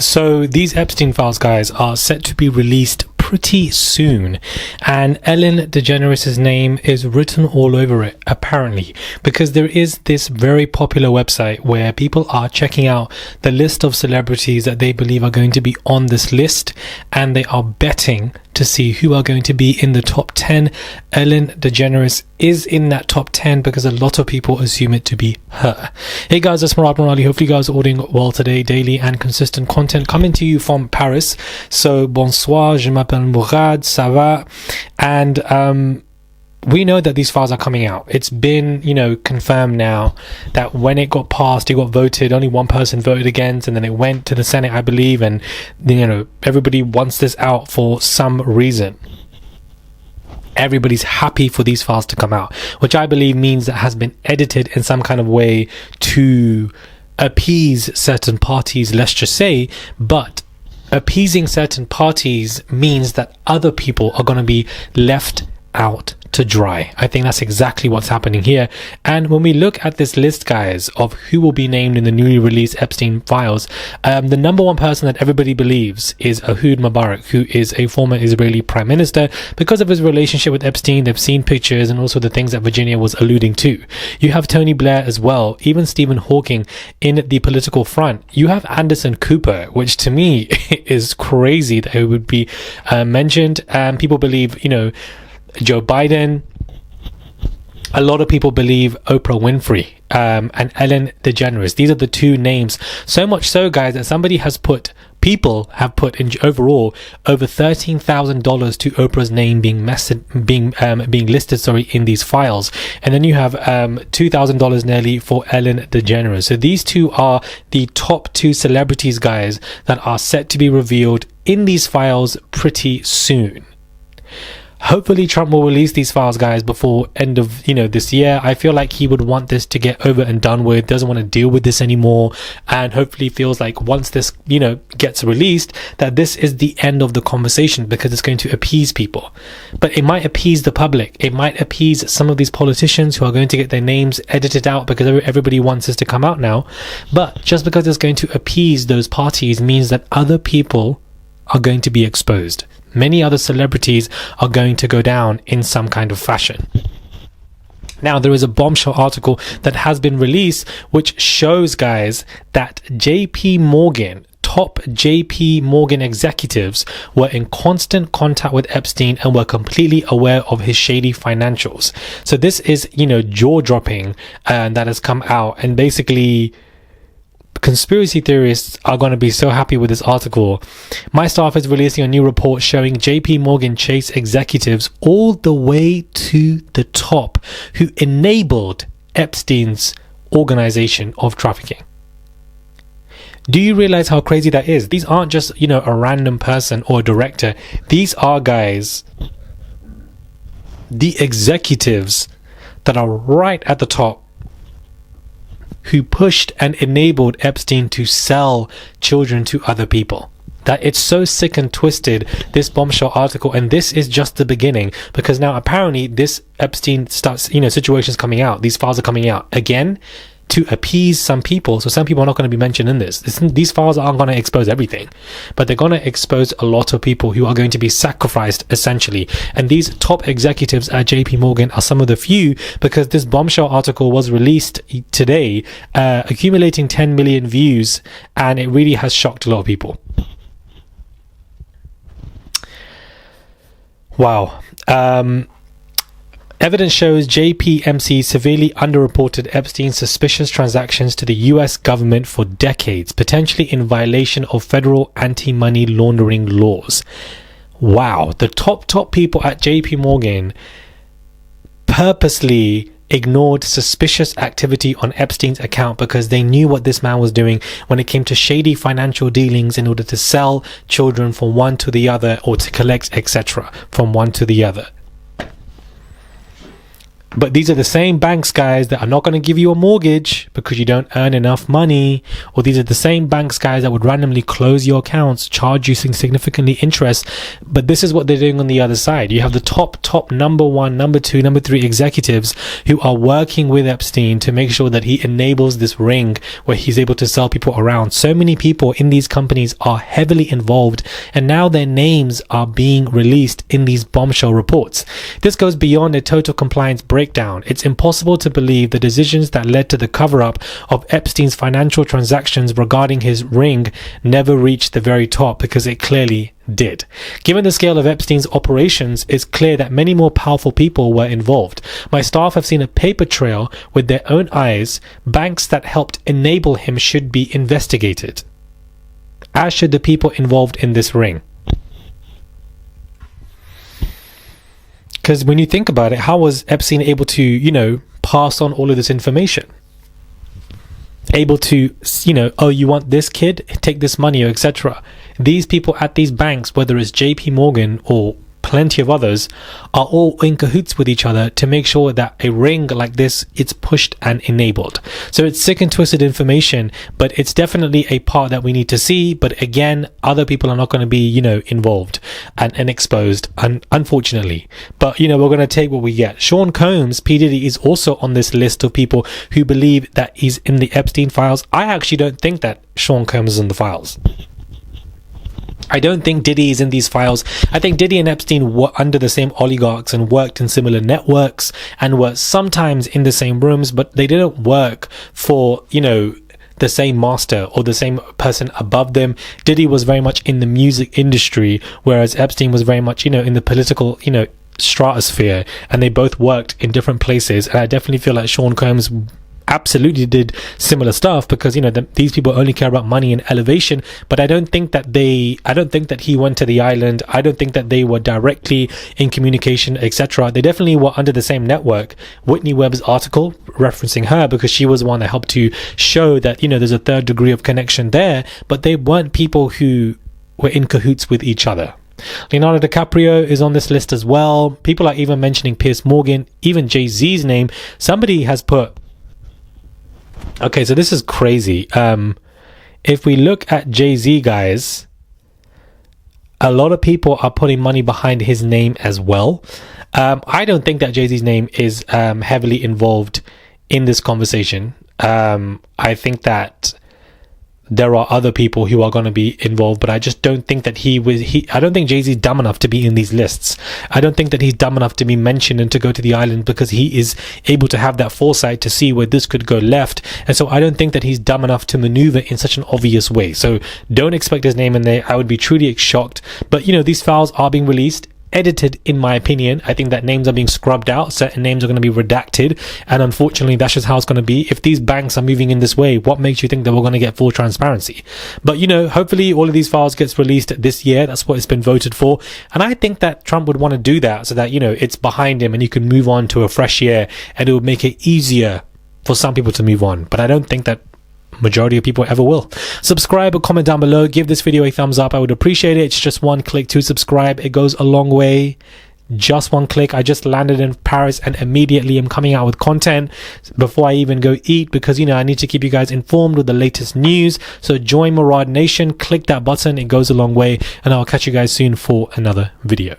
So these Epstein Files, guys, are set to be released pretty soon, and Ellen DeGeneres' name is written all over it, apparently, because there is this very popular website where people are checking out the list of celebrities that they believe are going to be on this list, and they are betting to see who are going to be in the top 10. Ellen DeGeneres is in that top 10 because a lot of people assume it to be her. Hey guys, it's Murad Morali. Hopefully you guys are all doing well today. Daily and consistent content coming to you from Paris. So bonsoir, je m'appelle Murad, ça va? And we know that these files are coming out. It's been, confirmed now that when it got passed, it got voted, only one person voted against, and then it went to the Senate, I believe, and, everybody wants this out for some reason. Everybody's happy for these files to come out, which I believe means that has been edited in some kind of way to appease certain parties, let's just say, but appeasing certain parties means that other people are going to be left out to dry. I think that's exactly what's happening here. And when we look at this list, guys, of who will be named in the newly released Epstein Files, the number one person that everybody believes is Ehud Mubarak, who is a former Israeli prime minister. Because of his relationship with Epstein, they've seen pictures and also the things that Virginia was alluding to. You have Tony Blair as well, even Stephen Hawking in the political front. You have Anderson Cooper, which to me is crazy that it would be mentioned. People believe, Joe Biden. A lot of people believe Oprah Winfrey and Ellen DeGeneres. These are the two names. So much so, guys, that people have put in overall over $13,000 to Oprah's name being listed in these files. And then you have $2,000 nearly for Ellen DeGeneres. So these two are the top two celebrities, guys, that are set to be revealed in these files pretty soon. Hopefully Trump will release these files, guys, before end of this year. I feel like he would want this to get over and done with, doesn't want to deal with this anymore, and hopefully feels like once this gets released, that this is the end of the conversation, because it's going to appease people. But it might appease the public, it might appease some of these politicians who are going to get their names edited out because everybody wants this to come out now. But just because it's going to appease those parties means that other people are going to be exposed. Many other celebrities are going to go down in some kind of fashion. Now, there is a bombshell article that has been released which shows, guys, that top JP Morgan executives were in constant contact with Epstein and were completely aware of his shady financials. So this is, jaw-dropping, that has come out, and basically conspiracy theorists are going to be so happy with this article. My staff is releasing a new report showing JP Morgan Chase executives all the way to the top who enabled Epstein's organization of trafficking. Do you realize how crazy that is? These aren't just, a random person or a director. These are, guys, the executives that are right at the top, who pushed and enabled Epstein to sell children to other people. That it's so sick and twisted, this bombshell article, and this is just the beginning, because now apparently this Epstein situations coming out, these files are coming out again to appease some people. So some people are not going to be mentioned in this. These files aren't going to expose everything, but they're going to expose a lot of people who are going to be sacrificed, essentially. And these top executives at JP Morgan are some of the few, because this bombshell article was released today, accumulating 10 million views, and it really has shocked a lot of people. Wow. Evidence shows JPMC severely underreported Epstein's suspicious transactions to the US government for decades, potentially in violation of federal anti-money laundering laws. Wow, the top people at JP Morgan purposely ignored suspicious activity on Epstein's account because they knew what this man was doing when it came to shady financial dealings in order to sell children from one to the other, or to collect, etc., from one to the other. But these are the same banks, guys, that are not going to give you a mortgage because you don't earn enough money. Or these are the same banks, guys, that would randomly close your accounts, charge you significantly interest. But this is what they're doing on the other side. You have the top number 1, number 2, number 3 executives who are working with Epstein to make sure that he enables this ring where he's able to sell people around. So many people in these companies are heavily involved, and now their names are being released in these bombshell reports. This goes beyond a total compliance breakdown. It's impossible to believe the decisions that led to the cover-up of Epstein's financial transactions regarding his ring never reached the very top, because it clearly did. Given the scale of Epstein's operations, it's clear that many more powerful people were involved. My staff have seen a paper trail with their own eyes. Banks that helped enable him should be investigated, as should the people involved in this ring. Because when you think about it, how was Epstein able to, pass on all of this information? Able to, oh, you want this kid? Take this money, etc. These people at these banks, whether it's JP Morgan or plenty of others, are all in cahoots with each other to make sure that a ring like this, it's pushed and enabled. So it's sick and twisted information, but it's definitely a part that we need to see. But again, other people are not going to be, involved and exposed, unfortunately. But, we're going to take what we get. Sean Combs, P. Diddy, is also on this list of people who believe that he's in the Epstein files. I actually don't think that Sean Combs is in the files. I don't think Diddy is in these files. I think Diddy and Epstein were under the same oligarchs and worked in similar networks and were sometimes in the same rooms, but they didn't work for, the same master or the same person above them. Diddy was very much in the music industry, whereas Epstein was very much, in the political, stratosphere, and they both worked in different places. And I definitely feel like Sean Combs absolutely did similar stuff, because these people only care about money and elevation. But I don't think that he went to the island. I don't think that they were directly in communication, etc. They definitely were under the same network. Whitney Webb's article referencing her, because she was the one that helped to show that there's a third degree of connection there, but they weren't people who were in cahoots with each other. Leonardo DiCaprio is on this list as well. People are even mentioning Piers Morgan, even Jay-Z's name. Somebody has put, okay, so this is crazy. If we look at Jay-Z, guys, a lot of people are putting money behind his name as well. I don't think that Jay-Z's name is heavily involved in this conversation. I think that there are other people who are going to be involved, but I just don't think that I don't think Jay-Z's dumb enough to be in these lists. I don't think that he's dumb enough to be mentioned and to go to the island, because he is able to have that foresight to see where this could go left. And so I don't think that he's dumb enough to maneuver in such an obvious way. So don't expect his name in there. I would be truly shocked. But these files are being released, edited, in my opinion. I think that names are being scrubbed out. Certain names are going to be redacted, and unfortunately that's just how it's going to be. If these banks are moving in this way, what makes you think that we're going to get full transparency? But hopefully all of these files gets released this year. That's what it's been voted for, and I think that Trump would want to do that so that it's behind him and you can move on to a fresh year, and it would make it easier for some people to move on. But I don't think that majority of people ever will. Subscribe or comment down below. Give this video a thumbs up. I would appreciate it. It's just one click to subscribe. It goes a long way. Just one click. I just landed in Paris and immediately I'm coming out with content before I even go eat, because I need to keep you guys informed with the latest news. So join Murad Nation, click that button. It goes a long way, and I'll catch you guys soon for another video.